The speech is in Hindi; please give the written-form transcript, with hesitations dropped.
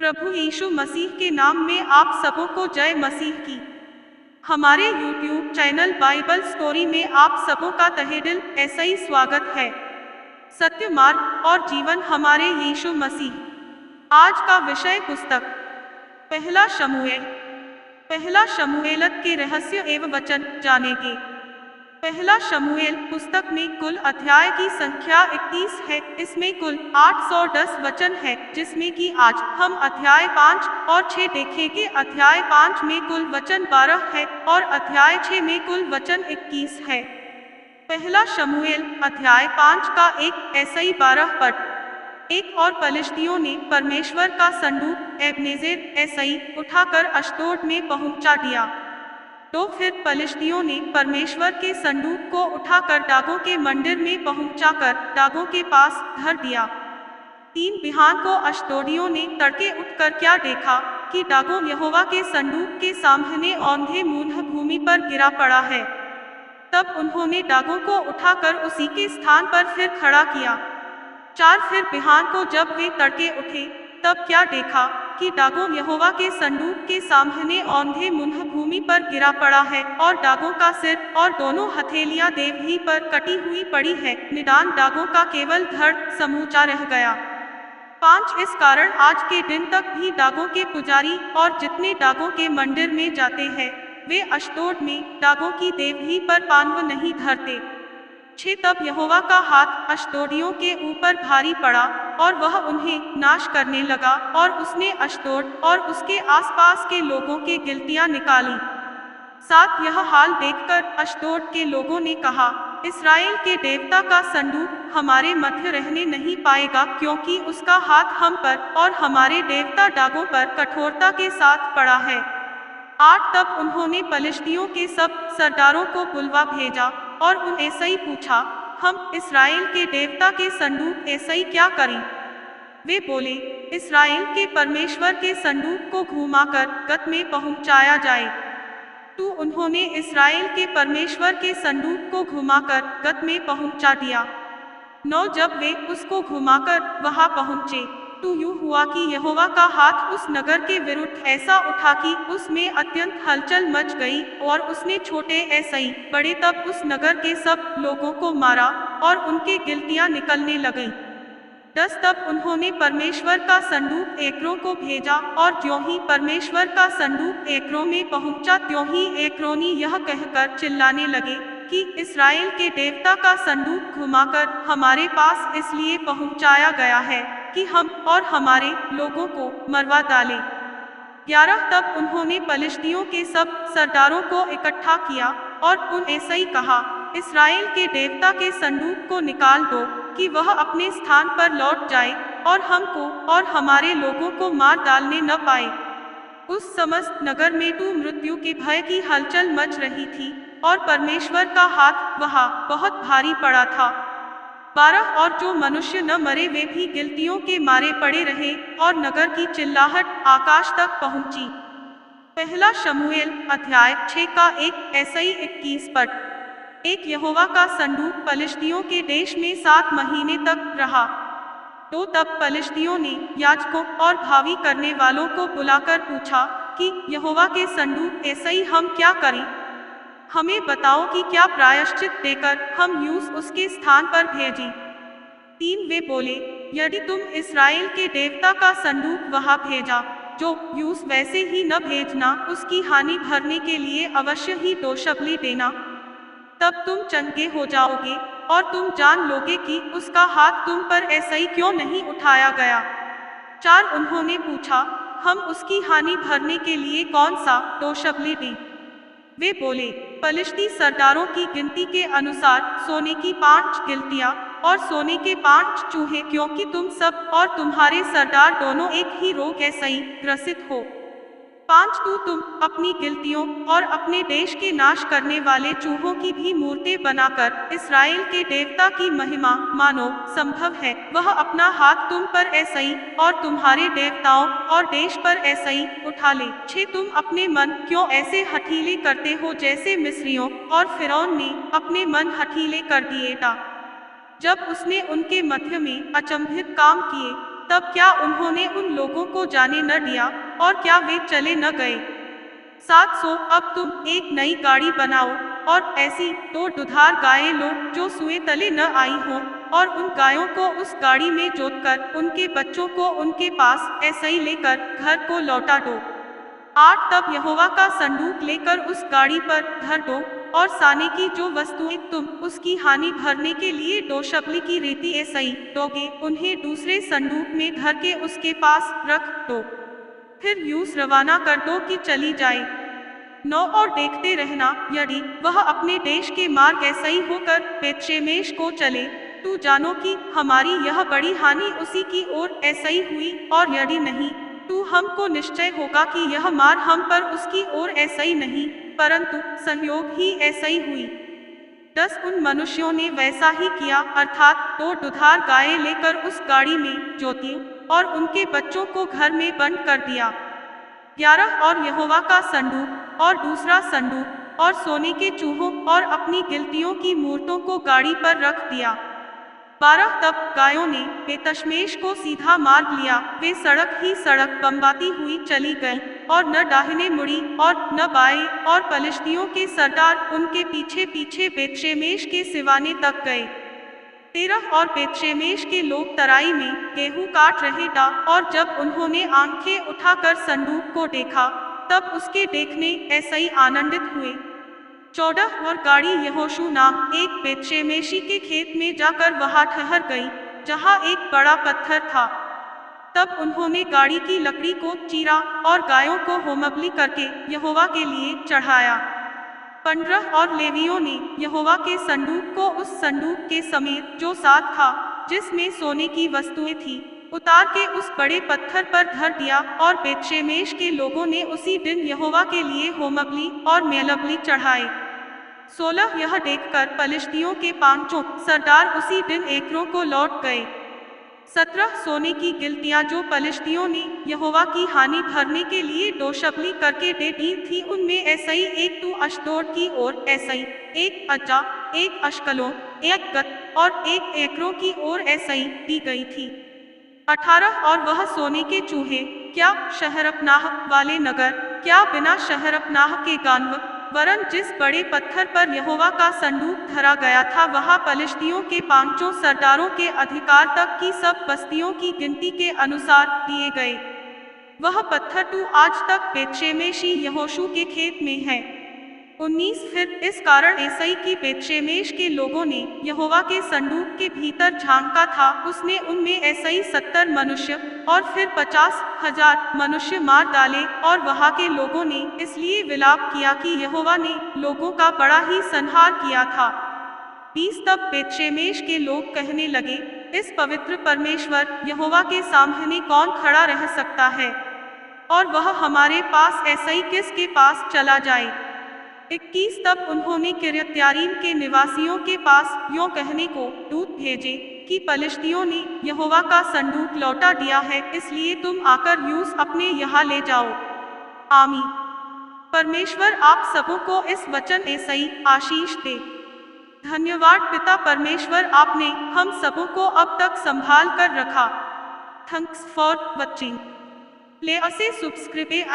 प्रभु यीशु मसीह के नाम में आप सबों को जय मसीह की। हमारे YouTube चैनल बाइबल स्टोरी में आप सबों का तहे दिल ऐसा ही स्वागत है। सत्य मार्ग और जीवन हमारे यीशु मसीह। आज का विषय पुस्तक पहला शमूएल के रहस्य एवं वचन जानेंगे। पहला शमूएल पुस्तक में कुल अध्याय की संख्या 31 है। इसमें कुल 810 वचन है, जिसमें कि आज हम अध्याय 5 और 6 देखेंगे। अध्याय 5 में कुल वचन 12 है और अध्याय 6 में कुल वचन 21 है। पहला शमूएल अध्याय 5 का एक ईसाई 12 पद। एक और पलिश्तियों ने परमेश्वर का संदूक एबनेजेर ईसाई उठाकर अश्दोद में पहुंचा दिया। तो फिर पलिश्तियों ने परमेश्वर के संदूक को उठाकर दागों के मंदिर में पहुंचाकर दागों के पास धर दिया। 3 बिहान को अश्दोदियों ने तड़के उठकर क्या देखा कि दागों यहोवा के संदूक के सामने औंधे मुंह भूमि पर गिरा पड़ा है। तब उन्होंने दागों को उठाकर उसी के स्थान पर फिर खड़ा किया। 4 फिर बिहान को जब वे तड़के उठे, तब क्या देखा कि दागों यहोवा के संदूक के सामने औंधे मुंह भूमि पर गिरा पड़ा है और दागों का सिर और दोनों हथेलियां देवही पर कटी हुई पड़ी है। निदान दागों का केवल धड़ समूचा रह गया। 5 इस कारण आज के दिन तक भी दागों के पुजारी और जितने दागों के मंदिर में जाते हैं, वे अश्दोद में दागों की देवही पर पांव नहीं धरते। 6 तब यहोवा का हाथ अश्दोदियों के ऊपर भारी पड़ा और वह उन्हें नाश करने लगा और उसने अश्दोद और उसके आसपास के लोगों के गिलटियां निकाली। 7 यह हाल देखकर अश्दोद के लोगों ने कहा, इस्राएल के देवता का संदूक हमारे मध्य रहने नहीं पाएगा, क्योंकि उसका हाथ हम पर और हमारे देवता दागों पर कठोरता के साथ पड़ा है। 8 तब उन्होंने पलिश्तियों के सब सरदारों को बुलवा भेजा और उन ऐसा ही पूछा, हम इस्राएल के देवता के संदूक ऐसा ही क्या करें? वे बोले, इस्राएल के परमेश्वर के संदूक को घुमाकर गत में पहुंचाया जाए। तो उन्होंने इस्राएल के परमेश्वर के संदूक को घुमाकर गत में पहुंचा दिया। 9 जब वे उसको घुमाकर वहां पहुंचे, तो यूं हुआ कि यहोवा का हाथ उस नगर के विरुद्ध ऐसा उठा कि उसमें अत्यंत हलचल मच गई और उसने छोटे ईसाई बड़े तब उस नगर के सब लोगों को मारा और उनके गिलटियां निकलने लगीं। 10 तब उन्होंने परमेश्वर का संदूक एक्रों को भेजा और ज्यों ही परमेश्वर का संदूक एक्रों में पहुंचा, त्यों ही एक्रोनी यह कहकर चिल्लाने लगे कि इस्राएल के देवता का संदूक घुमाकर हमारे पास इसलिए पहुंचाया गया है कि हम और हमारे लोगों को मरवा डालें। 11 तब उन्होंने पलिश्तियों के सब सरदारों को इकट्ठा किया और उन ऐसा ही कहा, इस्राएल के देवता के संदूक को निकाल दो कि वह अपने स्थान पर लौट जाए और हमको और हमारे लोगों को मार डालने न पाए। उस समस्त नगर में तो मृत्यु के भय की हलचल मच रही थी और परमेश्वर का हाथ वहां बहुत भारी पड़ा था। 12 और जो मनुष्य न मरे वे भी गिलटियों के मारे पड़े रहे और नगर की चिल्लाहट आकाश तक पहुंची। पहला शमूएल अध्याय 6 का एक ईसाई 21 पद। एक यहोवा का संदूक पलिश्तियों के देश में 7 महीने तक रहा। तो तब पलिश्तियों ने याजकों और भावी करने वालों को बुलाकर पूछा कि यहोवा के संदूक ऐसा ही हम क्या करें? हमें बताओ कि क्या प्रायश्चित देकर हम यूस उसके स्थान पर भेजें। 3 वे बोले, यदि तुम इस्राएल के देवता का संदूक वहां भेजा, जो यूस वैसे ही न भेजना, उसकी हानि भरने के लिए अवश्य ही दोषबलि देना, तब तुम चंगे हो जाओगे और तुम जान लोगे कि उसका हाथ तुम पर ऐसा ही क्यों नहीं उठाया गया। 4 उन्होंने पूछा, हम उसकी हानि भरने के लिए कौन सा दोषबलि दें? वे बोले, पलिश्ती सरदारों की गिनती के अनुसार सोने की 5 गिलटियां और सोने के 5 चूहे, क्योंकि तुम सब और तुम्हारे सरदार दोनों एक ही रोग ऐसा ही ग्रसित हो। 5 तो तुम अपनी गिलटियों और अपने देश के नाश करने वाले चूहों की भी मूर्तें बनाकर इस्राएल के देवता की महिमा मानो। संभव है वह अपना हाथ तुम पर ऐसा ही और तुम्हारे देवताओं और देश पर ऐसा ही उठा ले। 6 तुम अपने मन क्यों ऐसे हठीले करते हो, जैसे मिस्रियों और फिरौन ने अपने मन हठीले कर दिए था, जब उसने उनके मध्य में अचंभित काम किए। तब क्या उन्होंने उन लोगों को जाने न दिया, और क्या वे चले न गए? 700 अब तुम एक नई गाड़ी बनाओ, और ऐसी दो दुधार गायें लो जो सुए तले न आई हों, और उन गायों को उस गाड़ी में जोतकर उनके बच्चों को उनके पास ऐसे ही लेकर घर को लौटा दो। 8 तब यहोवा का संदूक लेकर उस गाड़ी पर धर दो, और साने की जो वस्तुएं तुम उसकी हानि भरने के लिए 2 शबली की रीति ऐसे ही दोगे, उन्हें दूसरे संदूक में धर के उसके पास रख दो। फिर यूस रवाना कर दो कि चली जाए। 9 और देखते रहना, यदि वह अपने देश के मार्ग ऐसे ही होकर बेतशेमेश को चले, तू जानो कि हमारी यह बड़ी हानि उसी की ओर ऐसे ही हुई, और यदि नहीं, तू हमको निश्चय होगा कि यह मार हम पर उसकी ओर ऐसे ही नहीं, परंतु संयोग ही ऐसे ही हुई। 10 उन मनुष्यों ने वैसा ही किया, अर्थात 2 दुधार गायें लेकर उस गाड़ी में जोती और उनके बच्चों को घर में बंद कर दिया। 11 और यहोवा का संदूक और दूसरा संदूक और सोने के चूहों और अपनी गिलटियों की मूर्तों को गाड़ी पर रख दिया। 12 तब गायों ने बेतशमेश को सीधा मार्ग लिया, वे सड़क ही सड़क बम्बाती हुई चली गईं, और न दाहिने मुड़ी और न बाएं, और पलिश्तियों के सरदार उनके पीछे पीछे बेतशेमेश के सिवाने तक गए। 13 और बेतशेमेश के लोग तराई में गेहूं काट रहे थे, और जब उन्होंने आंखें उठाकर संदूक को देखा, तब उसके देखने ऐसे ही आनंदित हुए। 14 और गाड़ी यहोशू नाम एक बेतशेमेशी के खेत में जाकर वहां ठहर गई, जहां एक बड़ा पत्थर था। तब उन्होंने गाड़ी की लकड़ी को चीरा और गायों को होमबलि करके यहोवा के लिए चढ़ाया। 15 और लेवियों ने यहोवा के संदूक को उस संदूक के समेत जो साथ था, जिसमें सोने की वस्तुएं थी, उतार के उस बड़े पत्थर पर धर दिया, और बेतशेमेश के लोगों ने उसी दिन यहोवा के लिए होमबलि और मेलबलि चढ़ाए। 16 यह देखकर पलिश्तियों के 5 सरदार उसी दिन एकरों को लौट गए। 17 सोने की गिलटियां जो पलिश्तियों ने यहोवा की हानि भरने के लिए 2 शबली करके दे दी थी, उनमें ऐसे ही एक तू अश्दोद की ओर ऐसे ही, एक अज्जा, एक अश्कलोन, एक गत और एक एकरों की ओर ऐसे ही दी गई थी। 18 और वह सोने के चूहे, क्या शहरपनाह वाले नगर, क्या बिना शहरपनाह के गानव, वरन जिस बड़े पत्थर पर यहोवा का संदूक धरा गया था, वहां पलिश्तियों के 5 सरदारों के अधिकार तक की सब बस्तियों की गिनती के अनुसार दिए गए। वह पत्थर तू आज तक बेतशेमेशी यहोशू के खेत में है। 19 फिर इस कारण ऐसे ही कि बेतशेमेश के लोगों ने यहोवा के संदूक के भीतर झांका था, उसने उनमें ऐसे ही 70 मनुष्य और फिर 50,000 मनुष्य मार डाले, और वहां के लोगों ने इसलिए विलाप किया कि यहोवा ने लोगों का बड़ा ही संहार किया था। 20 तब बेतशेमेश के लोग कहने लगे, इस पवित्र परमेश्वर यहोवा के सामने कौन खड़ा रह सकता है, और वह हमारे पास ऐसे ही किसके पास चला जाए। 21 तब उन्होंने किर्यत्यारीम के निवासियों के पास यों कहने को दूत भेजे कि पलिश्तियों ने यहोवा का संदूक लौटा दिया है, इसलिए तुम आकर यूस अपने यहाँ ले जाओ। आमीन। परमेश्वर आप सबों को इस वचन ऐसे ही आशीष दे। धन्यवाद पिता परमेश्वर, आपने हम सबों को अब तक संभाल कर रखा। Thanks for watching. Please subscribe